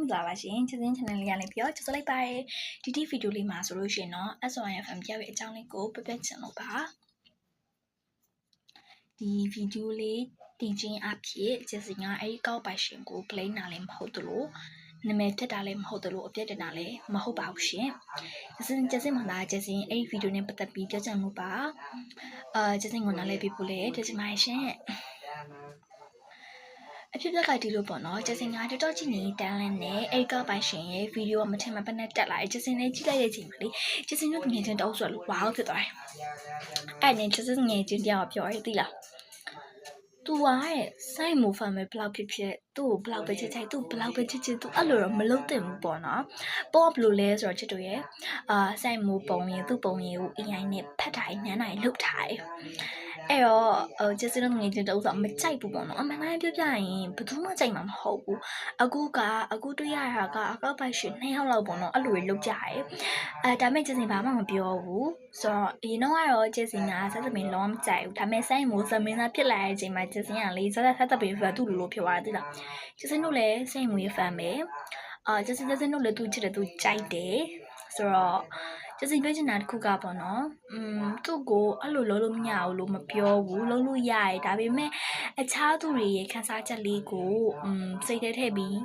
မလာပါရှင်ချစ်စင်း channel လေးရလေးပြောချစ်စလိုက်ပါတယ်ဒီဗီဒီယိုလေးမှာဆိုလို့ရှိရင်တော့ SYFM ပြောက်ရဲ့အကြောင်းလေးကိုပြပြချင်လို့ပါဒီဗီဒီယိုလေးတင်ချင်းအဖြစ်ချစ်စင်းကအဲ့ဒီကောက်ပိုင်ရှင်ကို play နာလည်းမဟုတ်သလိုနာမည်တက်တာလည်းမဟုတ်သလိုအပြည့်တင်တာလည်းမဟုတ်ပါဘူးရှင်ချစ်စင်းမှာချစ်စင်းအဲ့ဒီဗီဒီယိုနဲ့ပတ်သက်ပြီးပြောချင်လို့ပါချစ်စင်းကိုနားလည်ပြီးပို့လေချစ်စင်းပါရှင်အဖြစ်ပြက်ကဒီလိုပေါ့နော်ကျစင်ကတော်ကြည့်နေတန်းလန်းနဲ့အဲ့ကပိုင်ရှင်ရဲ့ဗီဒီယိုမထင်မှပတ်နဲ့တက်လာကျစင်နဲ့ကြည့်လိုက်တဲ့အချိန်မှာလေကျစင်တို့ငယ်ချင်းတောက်ဆိုလို့ဝါဟုတ်ဖြစ်သွားတယ်အဲ့နဲ့ကျစင်ငယ်ချင်းတရားပြောရသိလားသူကရဲ့စိုက်မိုဖန်ပဲဘလောက်ဖြစ်သူ့ကိုဘလောက်ပဲချစ်ချစ်သူ့ဘလောက်ပဲချစ်ချစ်သူအဲ့လိုတော့မလုပ်သင့်ဘူးပေါ့နော်ပေါ့ဘလို့လဲဆိုတော့ချစ်တို့ရဲ့စိုက်မိုပုံရင်သူ့ပုံရင်ကို AI နဲ့ဖတ်တိုင်းနှမ်းတိုင်းလှုပ်ထားတယ်အဲ့တော့ကျစင်တို့ငယ်ချင်းတောက်ဆိုမကြိုက်ဘူးပေါ့နော်အမှန်တမ်းပြောပြရင်ဘယ်သူမှကြိုက်မှာမဟုတ်ဘူးအခုတွေ့ရတာကအကောက်ပိုက်ရှင်2ယောက်လောက်ပေါ့နော်အဲ့လိုတွေလုပ်ကြတယ်ဒါပေမဲ့ကျစင်ဘာမှမပြောဘူးဆိုတော့အရင်တော့ကျစင်ကဆက်သမီးလုံးမကြိုက်ဘူးဒါပေမဲ့စိုက်မိုသမင်းသားဖြစ်လာတဲ့အချိန်မှာကျစင်ကလေဆက်သမီးသူ့လိုဖြစ်သွားတယ်သိလားကျစင်တို့လည်းစိုက်မိုရဲ့ဖန်ပဲကျစင်တို့လည်းသူချစ်တယ်သူကြိုက်တယ်ဆိုတော့ကျစင်ပြောချင်တာတစ်ခုကပေါ့နော်သူ့ကိုအဲ့လိုလုပ်လို့မရဘူးလို့မပြောဘူးလုပ်လို့ရတယ်ဒါပေမဲ့အခြားသူတွေရဲ့ခန်းစားချက်လေးကိုစိတ်ထဲထည့်ပြီး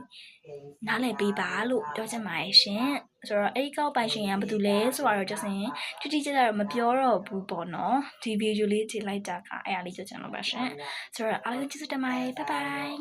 နားလည်ပေးပါလို့ပြောချင်ပါတယ်ရှင်ဆိုတော့အဲ့ဒီကောက်ပိုင်ရှင်ကဘာတူလဲဆိုတော့ကျစင်တိကျတော့မပြောတော့ဘူးပေါ့နော်ဒီဗီဒီယိုလေးကြည့်လိုက်တာကအဲ့အားလေးပြောချင်တော့ပါရှင်ဆိုတော့အားလုံးကျေးဇူးတင်ပါတယ်ဘိုင်ဘိုင်